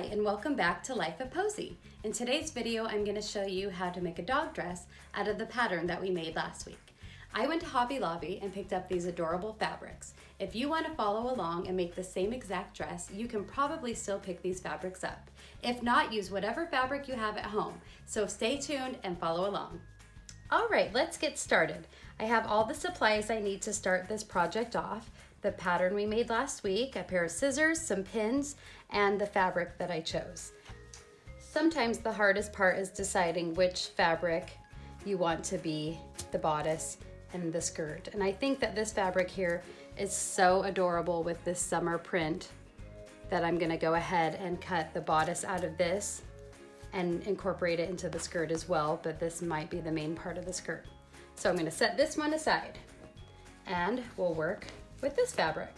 Hi, and welcome back to Life of Posy. In today's video, I'm going to show you how to make a dog dress out of the pattern that we made last week. I went to Hobby Lobby and picked up these adorable fabrics. If you want to follow along and make the same exact dress, you can probably still pick these fabrics up. If not, use whatever fabric you have at home. So stay tuned and follow along. All right, let's get started. I have all the supplies I need to start this project off. The pattern we made last week, a pair of scissors, some pins, and the fabric that I chose. Sometimes the hardest part is deciding which fabric you want to be the bodice and the skirt. And I think that this fabric here is so adorable with this summer print that I'm gonna go ahead and cut the bodice out of this and incorporate it into the skirt as well, but this might be the main part of the skirt. So I'm gonna set this one aside and we'll work with this fabric.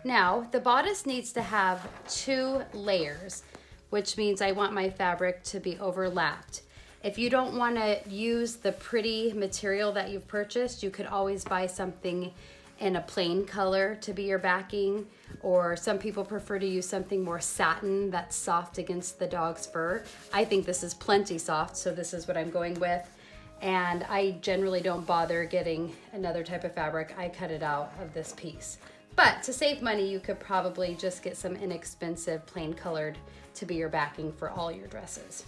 Now, the bodice needs to have 2 layers, which means I want my fabric to be overlapped. If you don't want to use the pretty material that you've purchased, you could always buy something in a plain color to be your backing, or some people prefer to use something more satin that's soft against the dog's fur. I think this is plenty soft, so this is what I'm going with. And I generally don't bother getting another type of fabric. I cut it out of this piece. But to save money, you could probably just get some inexpensive plain colored to be your backing for all your dresses.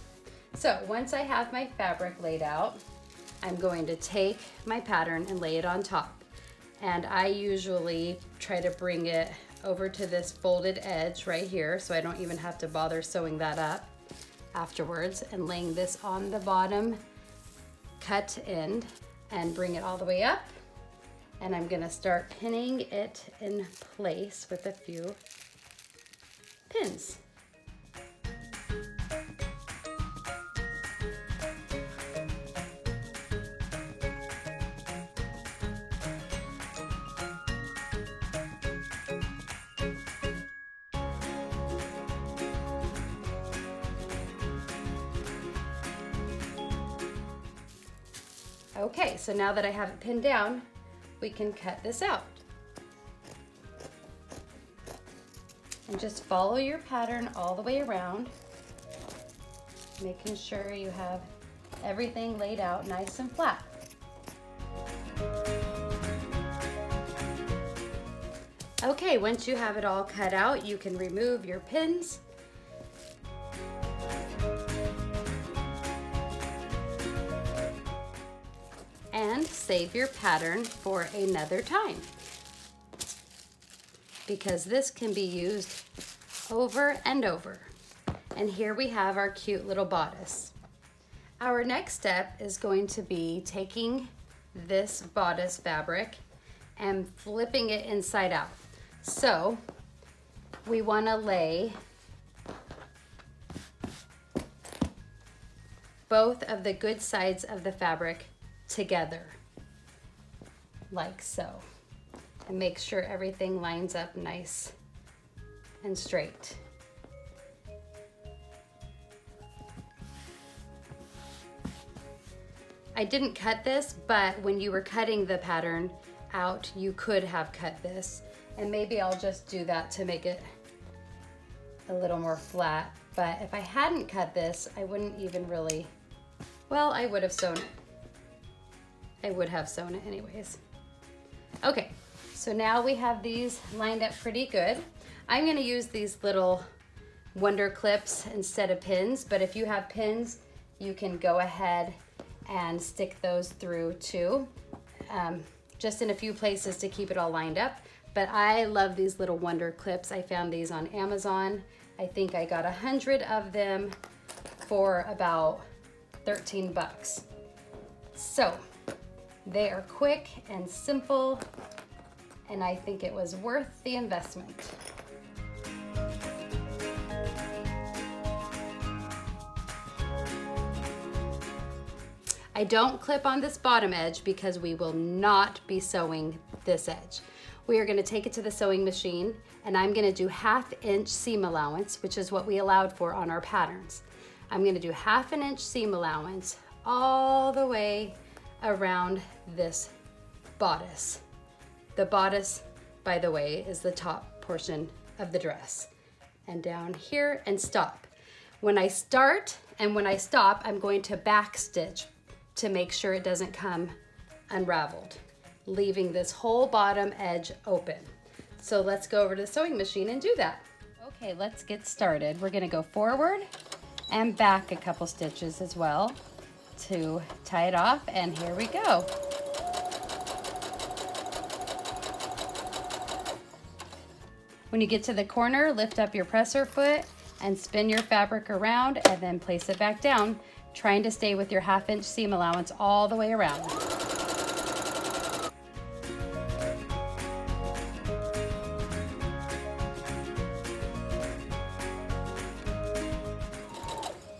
So once I have my fabric laid out, I'm going to take my pattern and lay it on top. And I usually try to bring it over to this folded edge right here, so I don't even have to bother sewing that up afterwards, and laying this on the bottom cut end and bring it all the way up. And I'm gonna start pinning it in place with a few pins. Okay, so now that I have it pinned down, we can cut this out. And just follow your pattern all the way around, making sure you have everything laid out nice and flat. Okay, once you have it all cut out, you can remove your pins. And save your pattern for another time, because this can be used over and over. And here we have our cute little bodice. Our next step is going to be taking this bodice fabric and flipping it inside out. So we want to lay both of the good sides of the fabric together, like so, and make sure everything lines up nice and straight. I didn't cut this, but when you were cutting the pattern out, you could have cut this, and maybe I'll just do that to make it a little more flat. But if I hadn't cut this, I wouldn't even really, well, I would have sewn it. I would have sewn it anyways. Okay, so now we have these lined up pretty good. I'm gonna use these little wonder clips instead of pins, but if you have pins, you can go ahead and stick those through too, just in a few places to keep it all lined up. But I love these little wonder clips. I found these on Amazon. I think I got 100 of them for about 13 bucks. So, they are quick and simple, and I think it was worth the investment. I don't clip on this bottom edge because we will not be sewing this edge. We are going to take it to the sewing machine, and I'm going to do 1/2 inch seam allowance, which is what we allowed for on our patterns. I'm going to do 1/2 inch seam allowance all the way around this bodice. The bodice, by the way, is the top portion of the dress. And down here and stop. When I start and when I stop, I'm going to back stitch to make sure it doesn't come unraveled, leaving this whole bottom edge open. So let's go over to the sewing machine and do that. Okay, let's get started. We're gonna go forward and back a couple stitches as well to tie it off, and here we go. When you get to the corner, lift up your presser foot and spin your fabric around and then place it back down, trying to stay with your 1/2 inch seam allowance all the way around.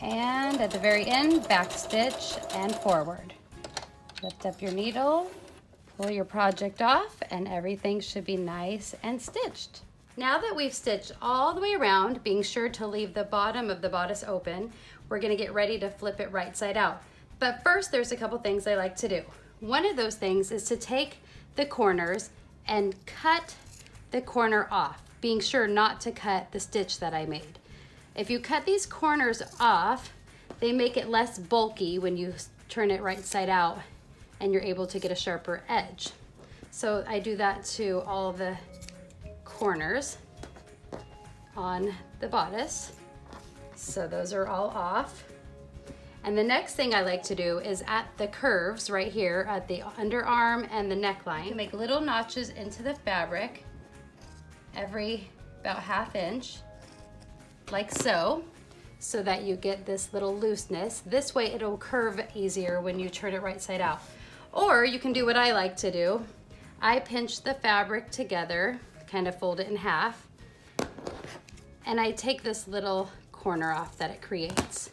And at the very end, back stitch and forward. Lift up your needle, pull your project off, and everything should be nice and stitched. Now that we've stitched all the way around, being sure to leave the bottom of the bodice open, we're gonna get ready to flip it right side out. But first, there's a couple things I like to do. One of those things is to take the corners and cut the corner off, being sure not to cut the stitch that I made. If you cut these corners off, they make it less bulky when you turn it right side out and you're able to get a sharper edge. So I do that to all the corners on the bodice. So those are all off. And the next thing I like to do is at the curves right here at the underarm and the neckline, make little notches into the fabric every about 1/2 inch, like so that you get this little looseness. This way it'll curve easier when you turn it right side out. Or you can do what I like to do. I pinch the fabric together, kind of fold it in half, and I take this little corner off that it creates.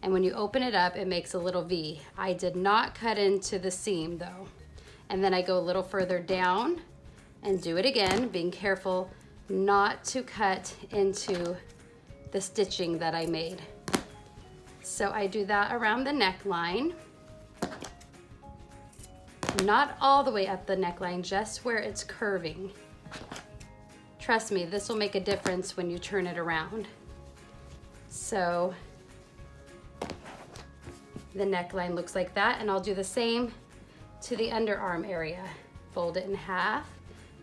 And when you open it up, it makes a little V. I did not cut into the seam though. And then I go a little further down and do it again, being careful not to cut into the stitching that I made. So I do that around the neckline. Not all the way up the neckline, just where it's curving. Trust me, this will make a difference when you turn it around. So the neckline looks like that, and I'll do the same to the underarm area. Fold it in half,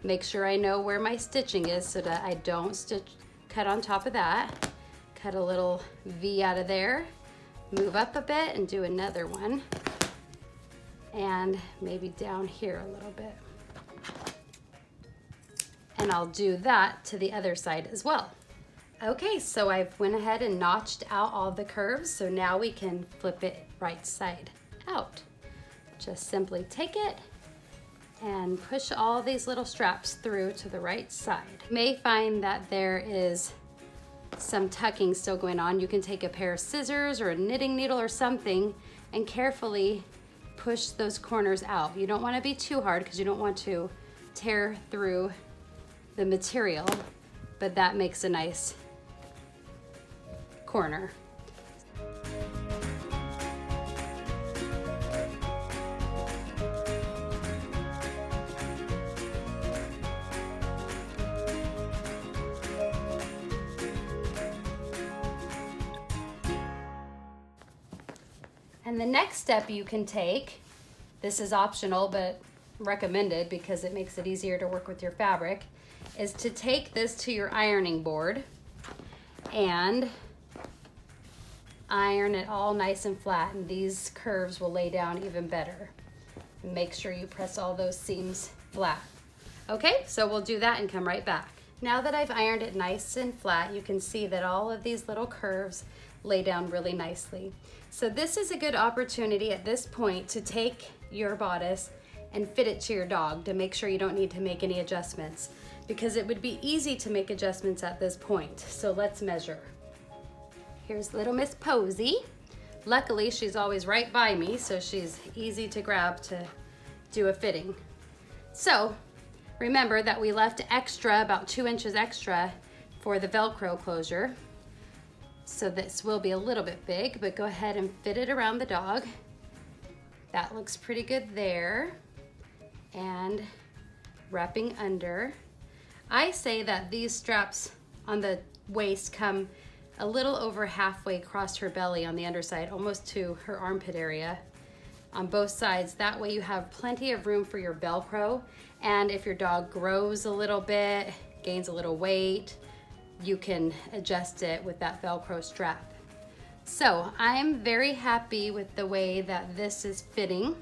make sure I know where my stitching is so that I don't cut on top of that. Cut a little V out of there, move up a bit and do another one. And maybe down here a little bit. And I'll do that to the other side as well. Okay, so I've went ahead and notched out all the curves, so now we can flip it right side out. Just simply take it and push all these little straps through to the right side. You may find that there is some tucking still going on. You can take a pair of scissors or a knitting needle or something and carefully push those corners out. You don't want to be too hard because you don't want to tear through the material, but that makes a nice corner. And the next step you can take, this is optional but recommended because it makes it easier to work with your fabric, is to take this to your ironing board and iron it all nice and flat, and these curves will lay down even better. And make sure you press all those seams flat. Okay, so we'll do that and come right back. Now that I've ironed it nice and flat, you can see that all of these little curves lay down really nicely. So this is a good opportunity at this point to take your bodice and fit it to your dog to make sure you don't need to make any adjustments, because it would be easy to make adjustments at this point. So let's measure. Here's little Miss Posy. Luckily, she's always right by me, so she's easy to grab to do a fitting. So remember that we left extra, about 2 inches extra for the Velcro closure. So this will be a little bit big, but go ahead and fit it around the dog. That looks pretty good there. And wrapping under. I say that these straps on the waist come a little over halfway across her belly on the underside, almost to her armpit area on both sides. That way you have plenty of room for your Velcro, and if your dog grows a little bit, gains a little weight, you can adjust it with that Velcro strap. So I'm very happy with the way that this is fitting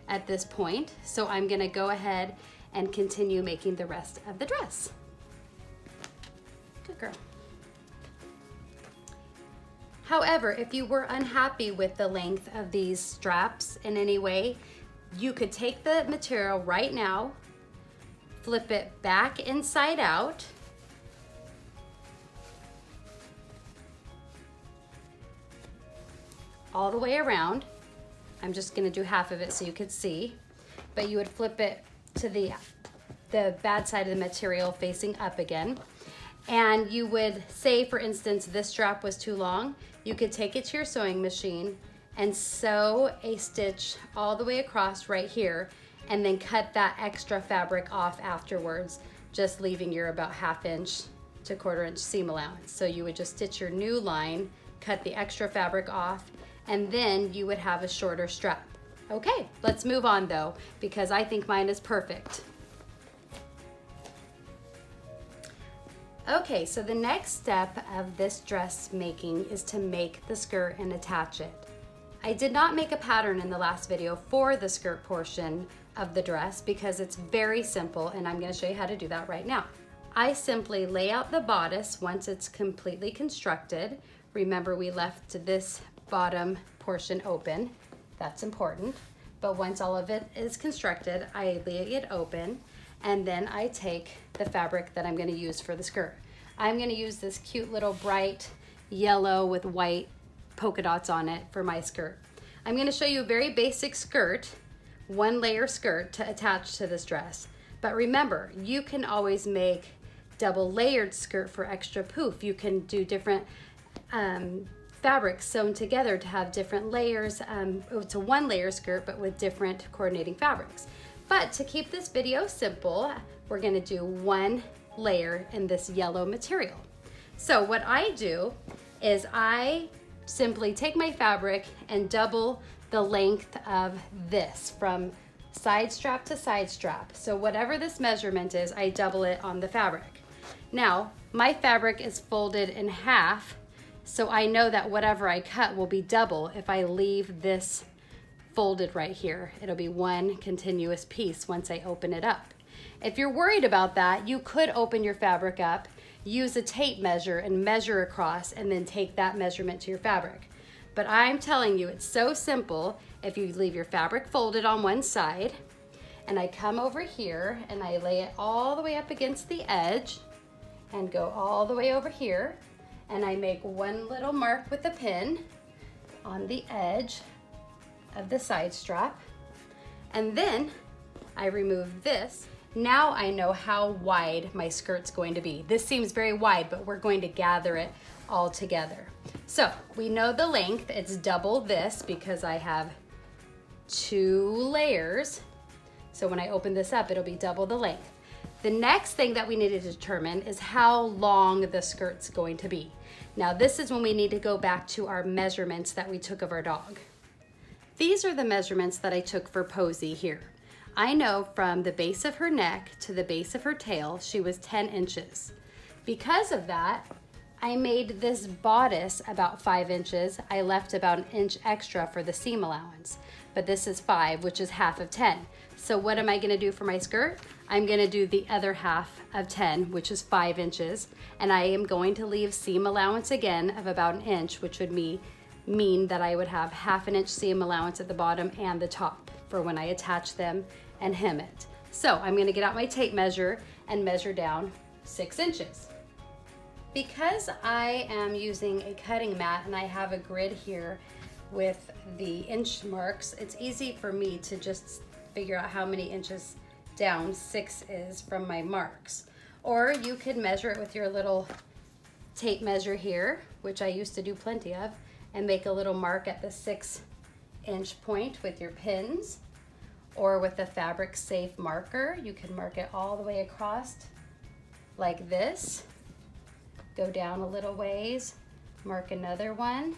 at this point. So I'm gonna go ahead and continue making the rest of the dress. Good girl. However, if you were unhappy with the length of these straps in any way, you could take the material right now, flip it back inside out, all the way around. I'm just gonna do half of it so you could see, but you would flip it to the bad side of the material facing up again. And you would say, for instance, this strap was too long, you could take it to your sewing machine and sew a stitch all the way across right here, and then cut that extra fabric off afterwards, just leaving your about 1/2 inch to 1/4 inch seam allowance. So you would just stitch your new line, cut the extra fabric off, and then you would have a shorter strap. Okay, let's move on though, because I think mine is perfect. Okay, so the next step of this dress making is to make the skirt and attach it. I did not make a pattern in the last video for the skirt portion of the dress because it's very simple, and I'm gonna show you how to do that right now. I simply lay out the bodice once it's completely constructed. Remember, we left this bottom portion open. That's important. But once all of it is constructed, I lay it open, and then I take the fabric that I'm gonna use for the skirt. I'm gonna use this cute little bright yellow with white polka dots on it for my skirt. I'm gonna show you a very basic skirt, 1-layer skirt to attach to this dress. But remember, you can always make double layered skirt for extra poof. You can do different fabrics sewn together to have different layers. It's a 1-layer skirt, but with different coordinating fabrics. But to keep this video simple, we're gonna do 1 layer in this yellow material. So what I do is I simply take my fabric and double the length of this from side strap to side strap. So whatever this measurement is, I double it on the fabric. Now, my fabric is folded in half, so I know that whatever I cut will be double if I leave this folded right here. It'll be one continuous piece once I open it up. If you're worried about that, you could open your fabric up, use a tape measure and measure across, and then take that measurement to your fabric. But I'm telling you, it's so simple. If you leave your fabric folded on one side, and I come over here and I lay it all the way up against the edge and go all the way over here, and I make one little mark with a pin on the edge of the side strap, and then I remove this. Now I know how wide my skirt's going to be. This seems very wide, but we're going to gather it all together. So we know the length, it's double this because I have 2 layers. So when I open this up, it'll be double the length. The next thing that we need to determine is how long the skirt's going to be. Now this is when we need to go back to our measurements that we took of our dog. These are the measurements that I took for Posey here. I know from the base of her neck to the base of her tail, she was 10 inches. Because of that, I made this bodice about 5 inches. I left about 1 inch extra for the seam allowance, but this is 5, which is half of 10. So what am I gonna do for my skirt? I'm gonna do the other half of 10, which is 5 inches, and I am going to leave seam allowance again of about 1 inch, which would mean that I would have 1/2 inch seam allowance at the bottom and the top for when I attach them and hem it. So I'm gonna get out my tape measure and measure down 6 inches. Because I am using a cutting mat and I have a grid here with the inch marks, it's easy for me to just figure out how many inches down 6 is from my marks. Or you could measure it with your little tape measure here, which I used to do plenty of, and make a little mark at the 6 inch point with your pins. or with a fabric safe marker, you can mark it all the way across like this. Go down a little ways, mark another one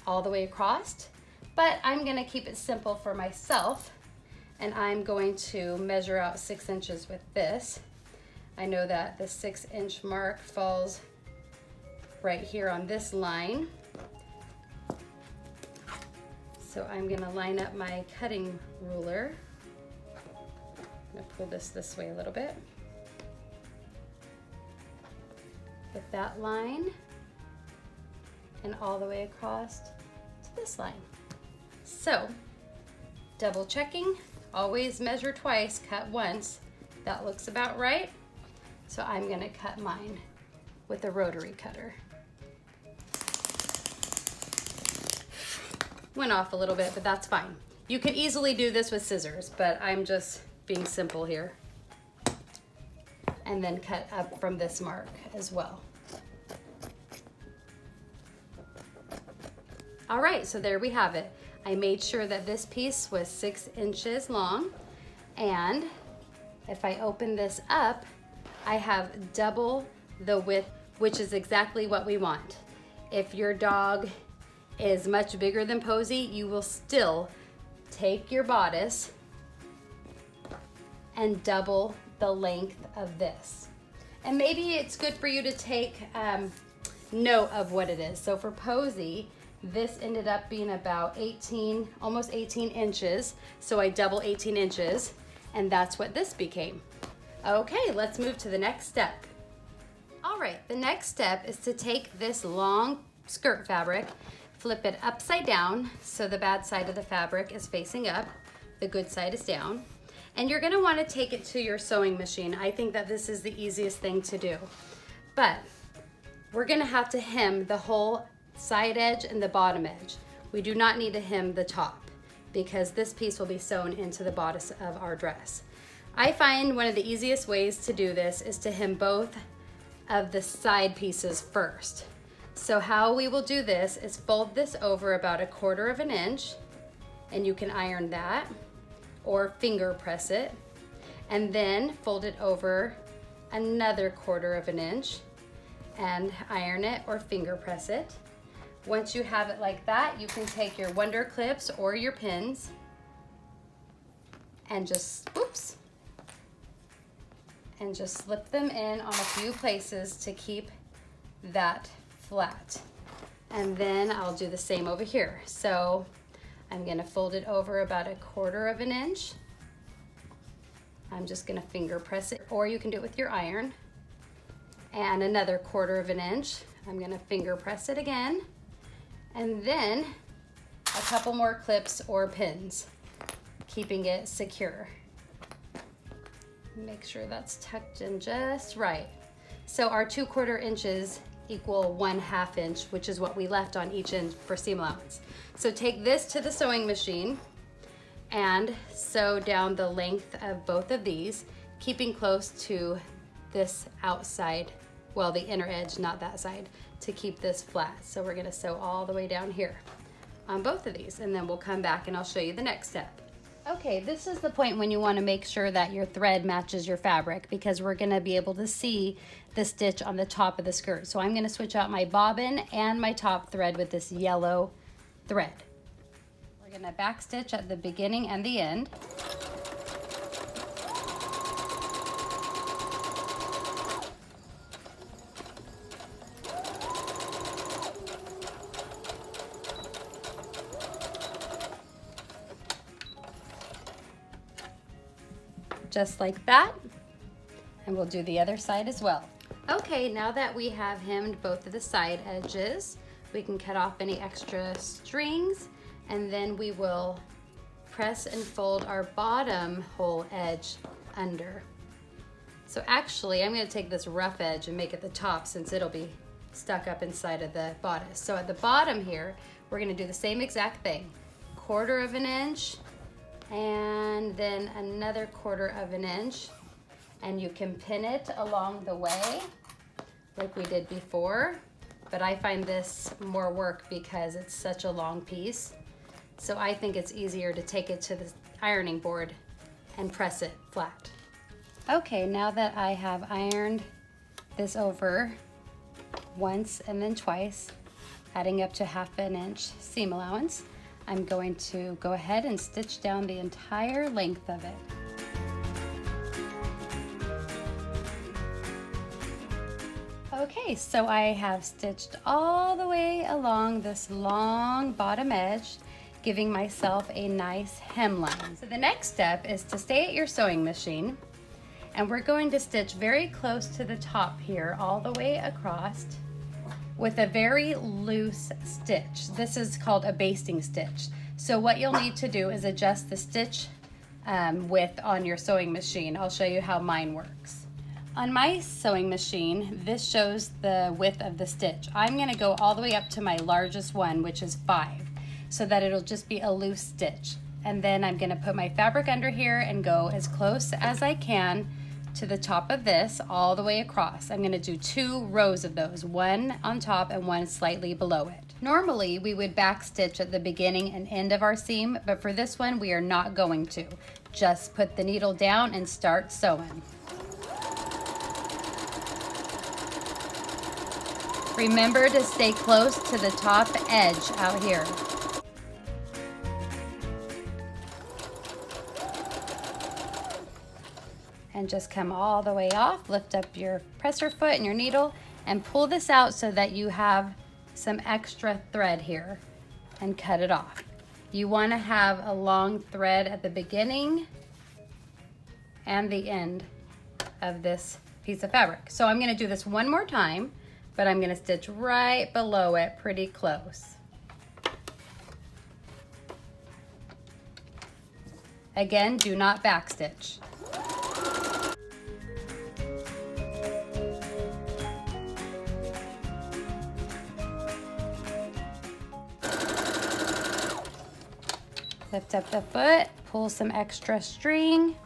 all the way across. But I'm gonna keep it simple for myself, and I'm going to measure out 6 inches with this. I know that the 6-inch mark falls right here on this line. So I'm gonna line up my cutting ruler. I'm gonna pull this way a little bit. With that line, and all the way across to this line. So, double checking, always measure twice, cut once. That looks about right. So I'm gonna cut mine with a rotary cutter. Went off a little bit, but that's fine. You could easily do this with scissors, but I'm just being simple here. And then cut up from this mark as well. All right, so there we have it. I made sure that this piece was 6 inches long, and if I open this up, I have double the width, which is exactly what we want. If your dog is much bigger than Posey, you will still take your bodice and double the length of this. And maybe it's good for you to take note of what it is. So for Posey, this ended up being about 18, almost 18 inches. So I double 18 inches, and that's what this became. Okay, let's move to the next step. All right, the next step is to take this long skirt fabric, flip it upside down so the bad side of the fabric is facing up, the good side is down. And you're gonna wanna take it to your sewing machine. I think that this is the easiest thing to do. But we're gonna have to hem the whole side edge and the bottom edge. We do not need to hem the top because this piece will be sewn into the bodice of our dress. I find one of the easiest ways to do this is to hem both of the side pieces first. So how we will do this is fold this over about 1/4 of an inch, and you can iron that or finger press it, and then fold it over another 1/4 of an inch and iron it or finger press it. Once you have it like that, you can take your Wonder Clips or your pins and just, and just slip them in on a few places to keep that flat. And then I'll do the same over here. So I'm gonna fold it over about 1/4 of an inch. I'm just gonna finger press it, or you can do it with your iron. And another 1/4 of an inch. I'm gonna finger press it again. And then a couple more clips or pins, keeping it secure. Make sure that's tucked in just right. So our 2/4 inches equal 1/2 inch, which is what we left on each end for seam allowance. So take this to the sewing machine and sew down the length of both of these, keeping close to this outside, well, the inner edge, not that side, to keep this flat. So we're gonna sew all the way down here on both of these, and then we'll come back and I'll show you the next step. Okay, this is the point when you wanna make sure that your thread matches your fabric, because we're gonna be able to see the stitch on the top of the skirt. So I'm gonna switch out my bobbin and my top thread with this yellow thread. We're gonna back stitch at the beginning and the end. Just like that, and we'll do the other side as well. Okay, now that we have hemmed both of the side edges, we can cut off any extra strings, and then we will press and fold our bottom whole edge under. So actually, I'm gonna take this rough edge and make it the top, since it'll be stuck up inside of the bodice. So at the bottom here, we're gonna do the same exact thing. 1/4 of an inch, and then another 1/4 of an inch, and you can pin it along the way like we did before, but I find this more work because it's such a long piece. So I think it's easier to take it to the ironing board and press it flat. Okay, now that I have ironed this over once and then twice, adding up to 1/2 inch seam allowance, I'm going to go ahead and stitch down the entire length of it. Okay, so I have stitched all the way along this long bottom edge, giving myself a nice hemline. So the next step is to stay at your sewing machine, and we're going to stitch very close to the top here, all the way across, with a very loose stitch. This is called a basting stitch. So what you'll need to do is adjust the stitch width on your sewing machine. I'll show you how mine works. On my sewing machine, this shows the width of the stitch. I'm gonna go all the way up to my largest one, which is 5, so that it'll just be a loose stitch. And then I'm gonna put my fabric under here and go as close as I can to the top of this all the way across. I'm gonna do 2 rows of those, one on top and one slightly below it. Normally we would back stitch at the beginning and end of our seam, but for this one we are not going to. Just put the needle down and start sewing. Remember to stay close to the top edge out here. And just come all the way off, lift up your presser foot and your needle and pull this out so that you have some extra thread here, and cut it off. You want to have a long thread at the beginning and the end of this piece of fabric. So I'm going to do this one more time, but I'm going to stitch right below it pretty close. Again, do not backstitch. Lift up the foot, pull some extra string.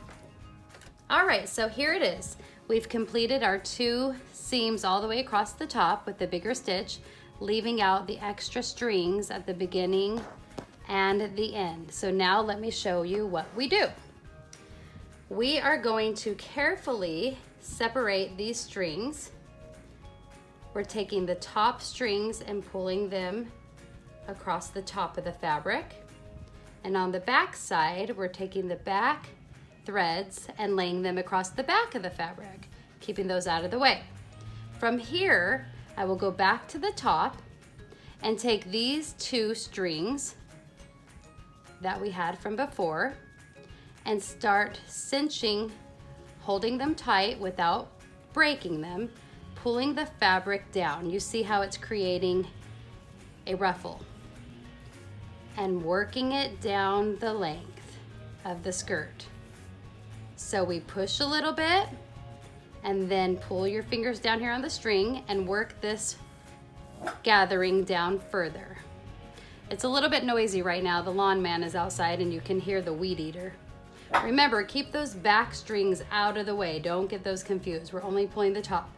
All right, so here it is. We've completed our 2 seams all the way across the top with the bigger stitch, leaving out the extra strings at the beginning and the end. So now let me show you what we do. We are going to carefully separate these strings. We're taking the top strings and pulling them across the top of the fabric. And on the back side, we're taking the back threads and laying them across the back of the fabric, keeping those out of the way. From here, I will go back to the top and take these 2 strings that we had from before and start cinching, holding them tight without breaking them, pulling the fabric down. You see how it's creating a ruffle, and working it down the length of the skirt. So we push a little bit and then pull your fingers down here on the string and work this gathering down further. It's a little bit noisy right now. The lawn man is outside and you can hear the weed eater. Remember, keep those back strings out of the way. Don't get those confused. We're only pulling the top.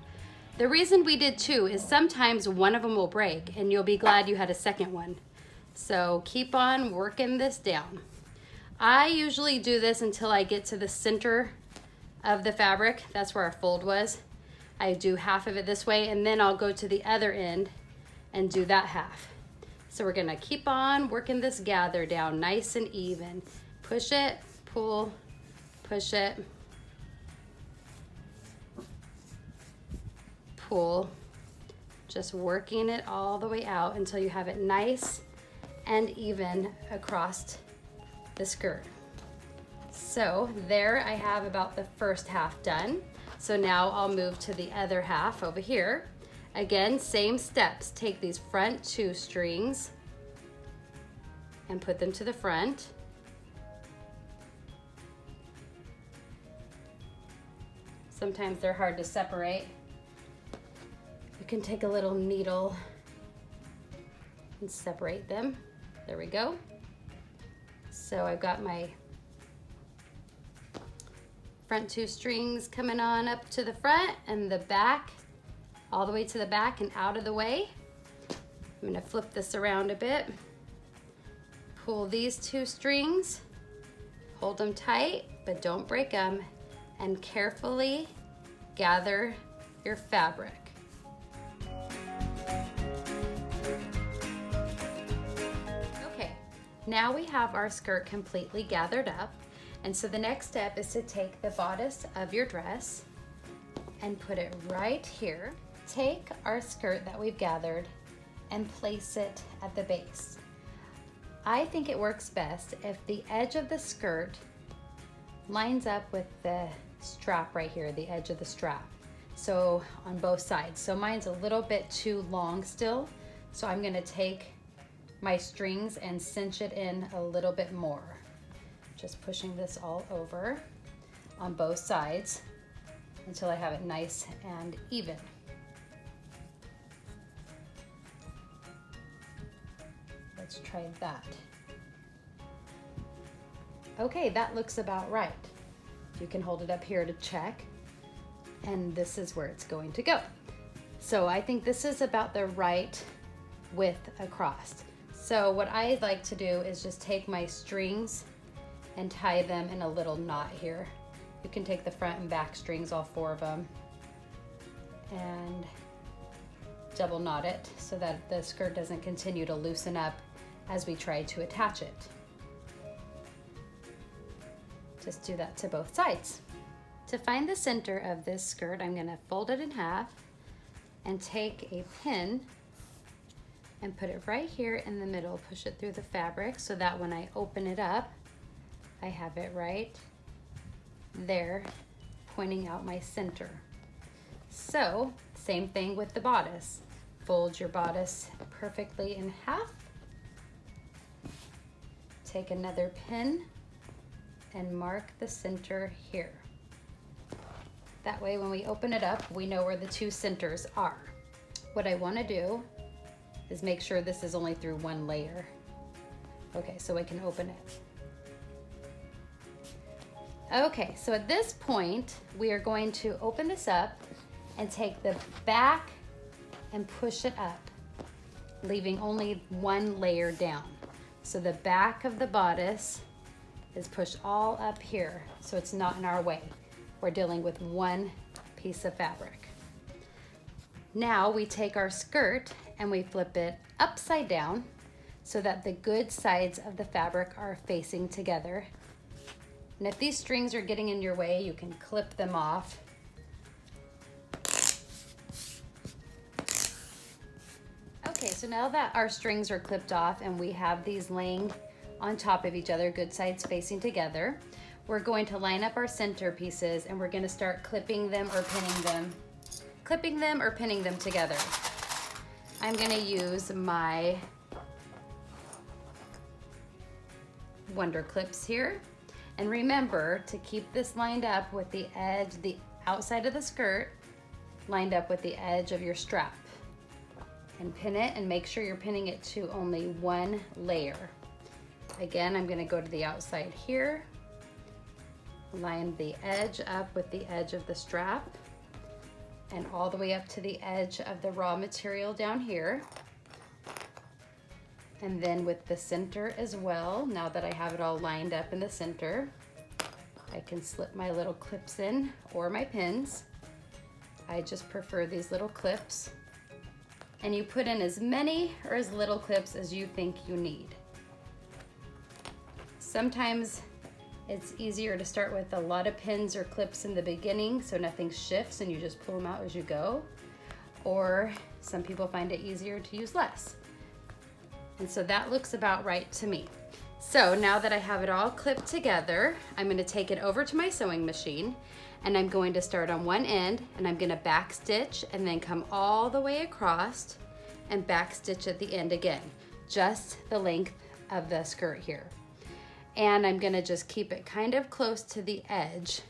The reason we did 2 is sometimes one of them will break and you'll be glad you had a second one. So keep on working this down. I usually do this until I get to the center of the fabric. That's where our fold was. I do half of it this way and then I'll go to the other end and do that half. So we're gonna keep on working this gather down nice and even. Push it, pull, push it, pull. Just working it all the way out until you have it nice and even across the skirt. So there I have about the first half done. So now I'll move to the other half over here. Again, same steps. Take these front 2 strings and put them to the front. Sometimes they're hard to separate. You can take a little needle and separate them. There we go. So I've got my front 2 strings coming on up to the front and the back, all the way to the back and out of the way. I'm gonna flip this around a bit. Pull these 2 strings, Hold them tight, but don't break them, and carefully gather your fabric. Okay, now we have our skirt completely gathered up, and so the next step is to take the bodice of your dress and put it right here. Take our skirt that we've gathered and place it at the base. I think it works best if the edge of the skirt lines up with the strap right here, the edge of the strap. So on both sides. So mine's a little bit too long still. So I'm gonna take my strings and cinch it in a little bit more. Just pushing this all over on both sides until I have it nice and even. Let's try that. Okay, that looks about right. You can hold it up here to check, and this is where it's going to go. So I think this is about the right width across. So what I like to do is just take my strings and tie them in a little knot here. You can take the front and back strings, all 4 of them, and double knot it so that the skirt doesn't continue to loosen up as we try to attach it. Just do that to both sides. To find the center of this skirt, I'm gonna fold it in half and take a pin and put it right here in the middle, push it through the fabric so that when I open it up, I have it right there, pointing out my center. So, same thing with the bodice. Fold your bodice perfectly in half. Take another pin and mark the center here. That way when we open it up, we know where the 2 centers are. What I want to do is make sure this is only through 1 layer. Okay, so I can open it. Okay, so at this point, we are going to open this up and take the back and push it up, leaving only 1 layer down. So the back of the bodice is pushed all up here, so it's not in our way. We're dealing with 1 piece of fabric. Now we take our skirt and we flip it upside down so that the good sides of the fabric are facing together. And if these strings are getting in your way, you can clip them off. Okay, so now that our strings are clipped off and we have these laying on top of each other, good sides facing together, we're going to line up our center pieces and we're going to start clipping them or pinning them together. I'm going to use my Wonder Clips here. And remember to keep this lined up with the edge, the outside of the skirt, lined up with the edge of your strap. And pin it, and make sure you're pinning it to only 1 layer. Again, I'm gonna go to the outside here, line the edge up with the edge of the strap, and all the way up to the edge of the raw material down here. And then with the center as well, now that I have it all lined up in the center, I can slip my little clips in or my pins. I just prefer these little clips. And you put in as many or as little clips as you think you need. Sometimes it's easier to start with a lot of pins or clips in the beginning so nothing shifts and you just pull them out as you go. Or some people find it easier to use less. And so that looks about right to me. So now that I have it all clipped together, I'm going to take it over to my sewing machine and I'm going to start on one end and I'm going to back stitch and then come all the way across and back stitch at the end again, just the length of the skirt here. And I'm going to just keep it kind of close to the edge,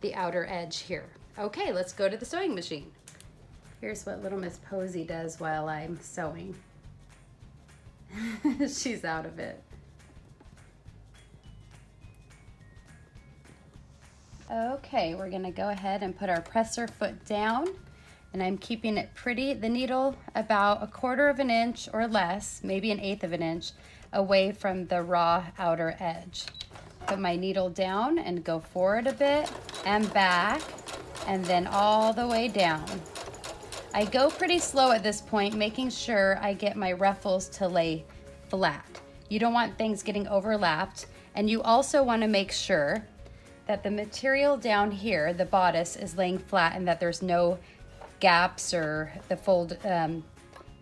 the outer edge here. Okay, let's go to the sewing machine. Here's what little Miss Posy does while I'm sewing. She's out of it. Okay, we're gonna go ahead and put our presser foot down, and I'm keeping it pretty, the needle about 1/4 of an inch or less, maybe 1/8 of an inch, away from the raw outer edge. put my needle down and go forward a bit and back, and then all the way down. I go pretty slow at this point, making sure I get my ruffles to lay flat. You don't want things getting overlapped, and you also want to make sure that the material down here, the bodice, is laying flat and that there's no gaps or the fold.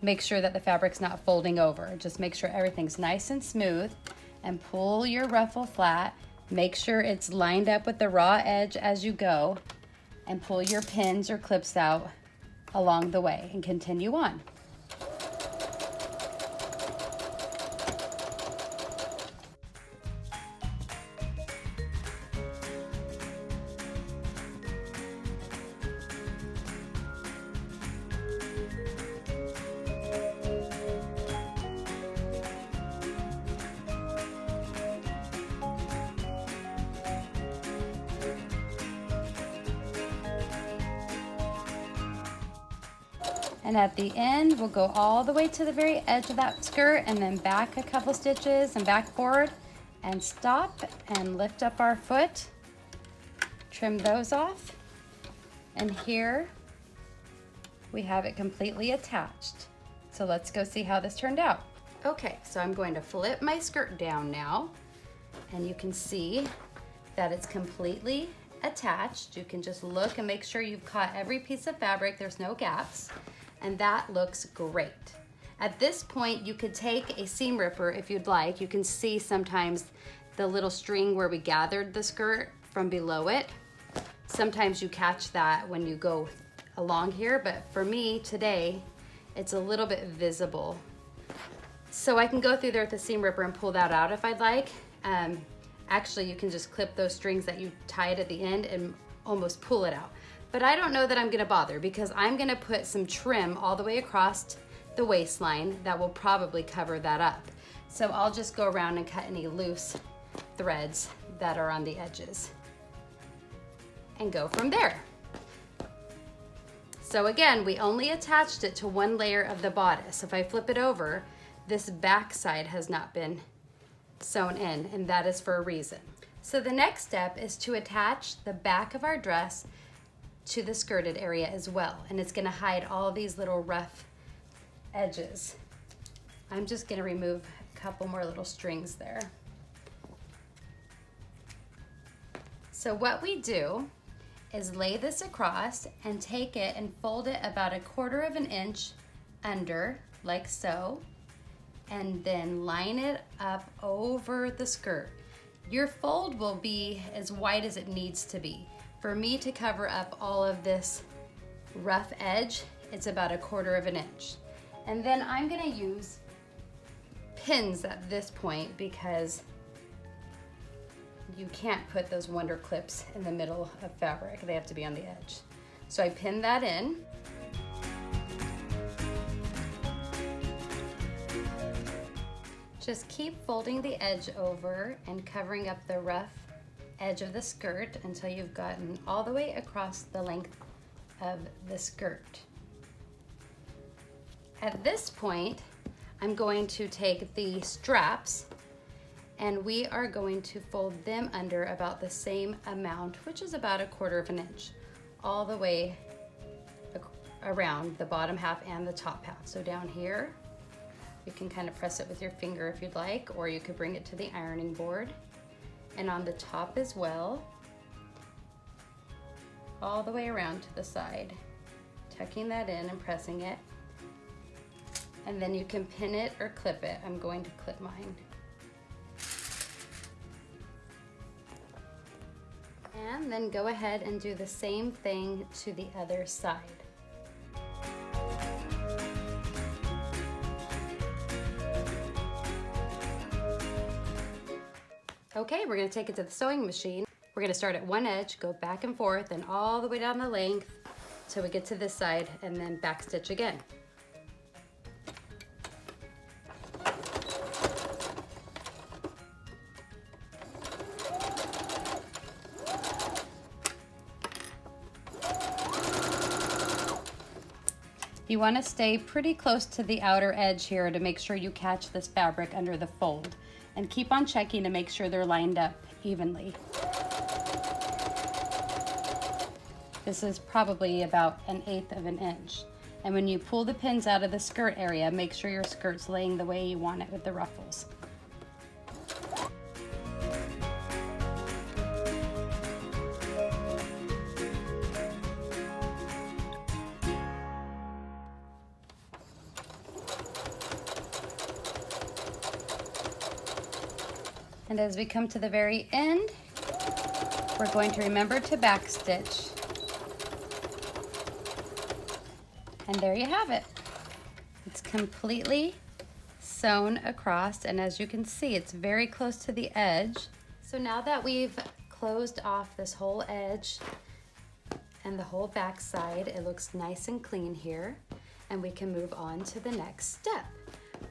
Make sure that the fabric's not folding over. Just make sure everything's nice and smooth, and pull your ruffle flat. Make sure it's lined up with the raw edge as you go, and pull your pins or clips out along the way and continue on. And at the end, we'll go all the way to the very edge of that skirt and then back a couple stitches and back forward and stop and lift up our foot, trim those off. And here we have it completely attached. So let's go see how this turned out. Okay, so I'm going to flip my skirt down now, and you can see that it's completely attached. You can just look and make sure you've caught every piece of fabric, there's no gaps. And that looks great. At this point, you could take a seam ripper if you'd like. You can see sometimes the little string where we gathered the skirt from below it. Sometimes you catch that when you go along here, but for me today, it's a little bit visible. So I can go through there with the seam ripper and pull that out if I'd like. Actually, you can just clip those strings that you tied at the end and almost pull it out. But I don't know that I'm gonna bother, because I'm gonna put some trim all the way across the waistline that will probably cover that up. So I'll just go around and cut any loose threads that are on the edges and go from there. So again, we only attached it to one layer of the bodice. If I flip it over, this back side has not been sewn in, and that is for a reason. So the next step is to attach the back of our dress to the skirted area as well, and it's gonna hide all these little rough edges. I'm just gonna remove a couple more little strings there. So what we do is lay this across and take it and fold it about 1/4 of an inch under, like so, and then line it up over the skirt. Your fold will be as wide as it needs to be. For me to cover up all of this rough edge, it's about 1/4 of an inch. And then I'm gonna use pins at this point, because you can't put those wonder clips in the middle of fabric. They have to be on the edge. So I pin that in. Just keep folding the edge over and covering up the rough edge of the skirt until you've gotten all the way across the length of the skirt. At this point, I'm going to take the straps and we are going to fold them under about the same amount, which is about 1/4 of an inch, all the way around the bottom half and the top half. So down here, you can kind of press it with your finger if you'd like, or you could bring it to the ironing board. And on the top as well, all the way around to the side, tucking that in and pressing it. And then you can pin it or clip it. I'm going to clip mine. And then go ahead and do the same thing to the other side. Okay, we're gonna take it to the sewing machine. We're gonna start at one edge, go back and forth, and all the way down the length till we get to this side, and then back stitch again. You want to stay pretty close to the outer edge here to make sure you catch this fabric under the fold, and keep on checking to make sure they're lined up evenly. This is probably about 1/8 of an inch. And when you pull the pins out of the skirt area, make sure your skirt's laying the way you want it with the ruffles. And as we come to the very end, we're going to remember to backstitch. And there you have it. It's completely sewn across, and as you can see, it's very close to the edge. So now that we've closed off this whole edge and the whole back side, it looks nice and clean here, and we can move on to the next step,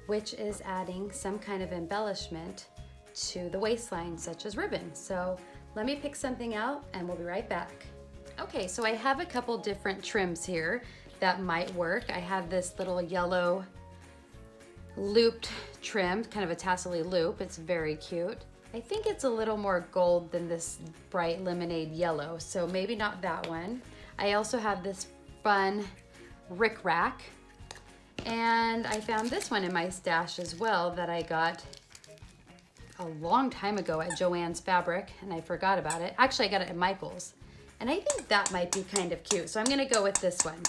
which is adding some kind of embellishment to the waistline, such as ribbon. So let me pick something out and we'll be right back. Okay, so I have a couple different trims here that might work. I have this little yellow looped trim, kind of a tassel-y loop. It's very cute. I think it's a little more gold than this bright lemonade yellow, so maybe not that one. I also have this fun rickrack, and I found this one in my stash as well that I got a long time ago at Joann's Fabric, and I forgot about it. Actually, I got it at Michael's, and I think that might be kind of cute, so I'm gonna go with this one.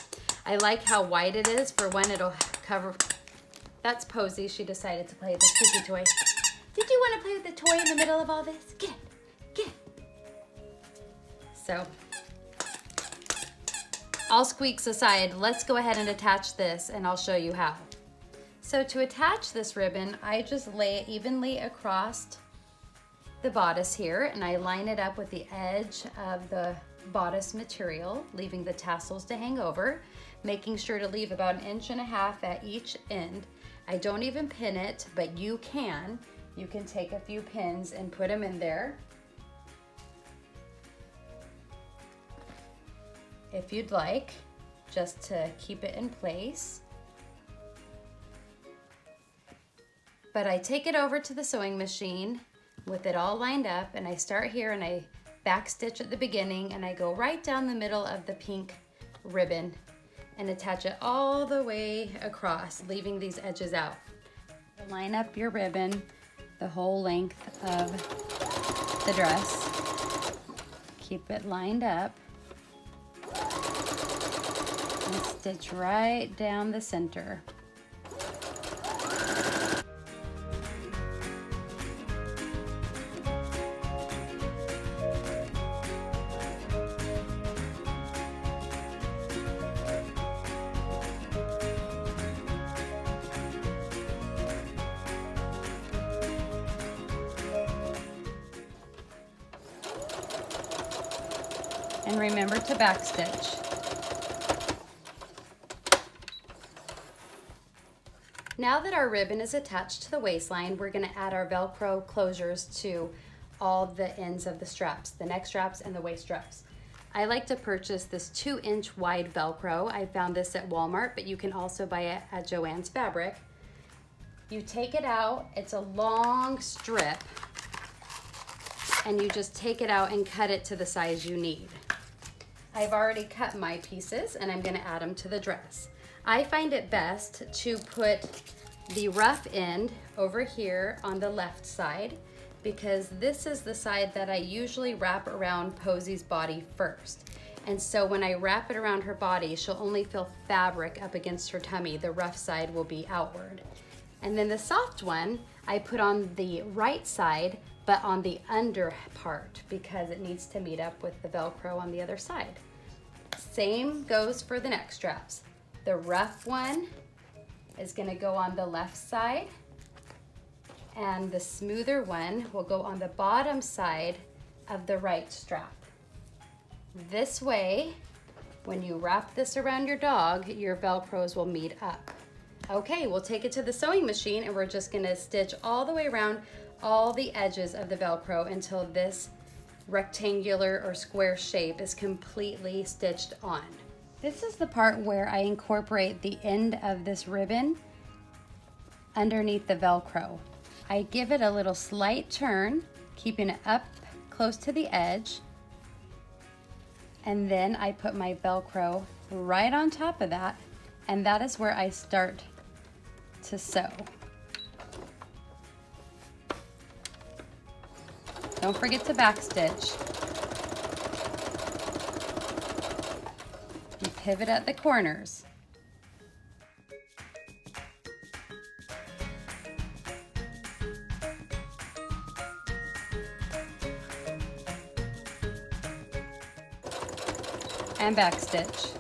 I like how wide it is. For one, it'll cover. That's Posey. She decided to play with the squeaky toy. Did you want to play with the toy in the middle of all this? Get it, get it. So, all squeaks aside, let's go ahead and attach this, and I'll show you how. So to attach this ribbon, I just lay it evenly across the bodice here, and I line it up with the edge of the bodice material, leaving the tassels to hang over, making sure to leave about 1.5 inches at each end. I don't even pin it, but you can. You can take a few pins and put them in there if you'd like, just to keep it in place. But I take it over to the sewing machine with it all lined up, and I start here and I back stitch at the beginning, and I go right down the middle of the pink ribbon and attach it all the way across, leaving these edges out. Line up your ribbon the whole length of the dress. Keep it lined up and stitch right down the center. And remember to backstitch. Now that our ribbon is attached to the waistline, we're gonna add our Velcro closures to all the ends of the straps, the neck straps and the waist straps. I like to purchase this 2-inch wide Velcro. I found this at Walmart, but you can also buy it at Joann's Fabric. You take it out, it's a long strip, and you just take it out and cut it to the size you need. I've already cut my pieces, and I'm gonna add them to the dress. I find it best to put the rough end over here on the left side, because this is the side that I usually wrap around Posey's body first. And so when I wrap it around her body, she'll only feel fabric up against her tummy. The rough side will be outward. And then the soft one, I put on the right side, but on the under part, because it needs to meet up with the Velcro on the other side. Same goes for the neck straps. The rough one is gonna go on the left side, and the smoother one will go on the bottom side of the right strap. This way, when you wrap this around your dog, your Velcros will meet up. Okay, we'll take it to the sewing machine, and we're just gonna stitch all the way around all the edges of the Velcro until this rectangular or square shape is completely stitched on. This is the part where I incorporate the end of this ribbon underneath the Velcro. I give it a little slight turn keeping it up close to the edge. And then I put my Velcro right on top of that, and that is where I start to sew. Don't forget to backstitch. You pivot at the corners. And backstitch.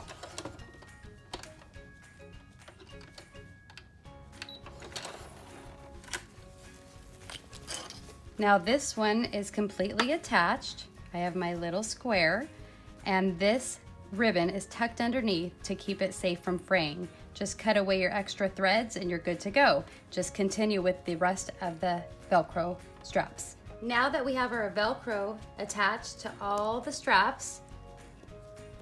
Now this one is completely attached. I have my little square, and this ribbon is tucked underneath to keep it safe from fraying. Just cut away your extra threads and you're good to go. Just continue with the rest of the Velcro straps. Now that we have our Velcro attached to all the straps,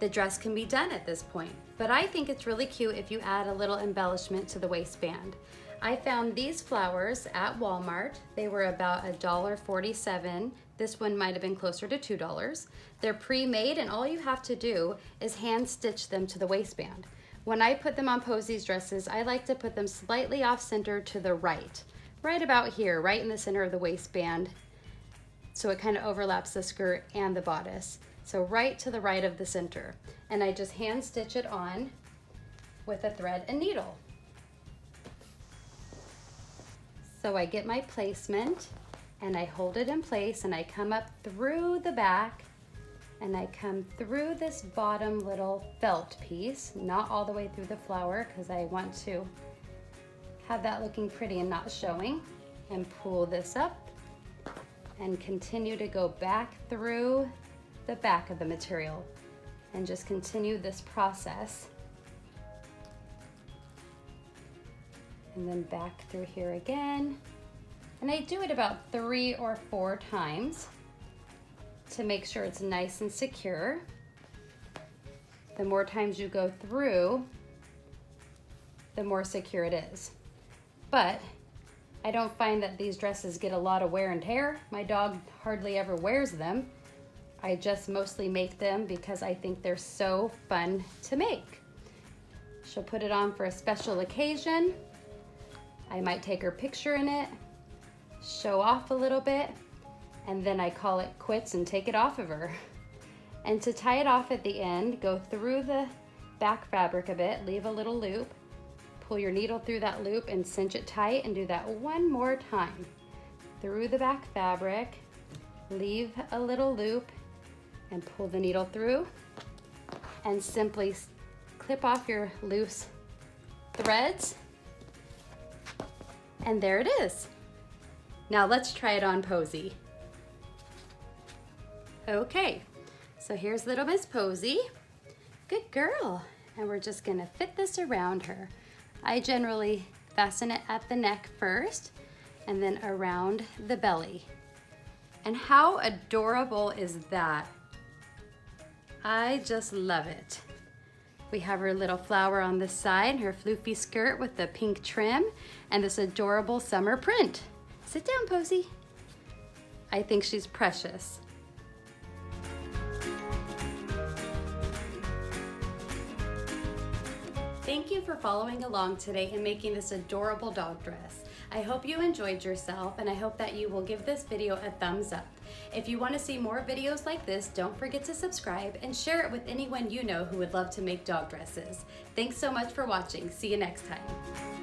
the dress can be done at this point. But I think it's really cute if you add a little embellishment to the waistband. I found these flowers at Walmart. They were about $1.47. This one might have been closer to $2. They're pre-made, and all you have to do is hand stitch them to the waistband. When I put them on Posey's dresses, I like to put them slightly off center to the right about here, right in the center of the waistband, so it kind of overlaps the skirt and the bodice. So right to the right of the center. And I just hand stitch it on with a thread and needle. So I get my placement and I hold it in place and I come up through the back and I come through this bottom little felt piece, not all the way through the flower because I want to have that looking pretty and not showing, and pull this up and continue to go back through the back of the material and just continue this process. And then back through here again. And I do it about 3 or 4 times to make sure it's nice and secure. The more times you go through, the more secure it is. But I don't find that these dresses get a lot of wear and tear. My dog hardly ever wears them. I just mostly make them because I think they're so fun to make. She'll put it on for a special occasion. I might take her picture in it, show off a little bit, and then I call it quits and take it off of her. And to tie it off at the end, go through the back fabric a bit, leave a little loop, pull your needle through that loop and cinch it tight, and do that one more time. Through the back fabric, leave a little loop, and pull the needle through, and simply clip off your loose threads. And there it is. Now let's try it on Posey. Okay, so here's little Miss Posey. Good girl. And we're just gonna fit this around her. I generally fasten it at the neck first and then around the belly. And how adorable is that? I just love it. We have her little flower on the side, her floofy skirt with the pink trim, and this adorable summer print. Sit down, Posey. I think she's precious. Thank you for following along today and making this adorable dog dress. I hope you enjoyed yourself, and I hope that you will give this video a thumbs up. If you want to see more videos like this, don't forget to subscribe and share it with anyone you know who would love to make dog dresses. Thanks so much for watching. See you next time.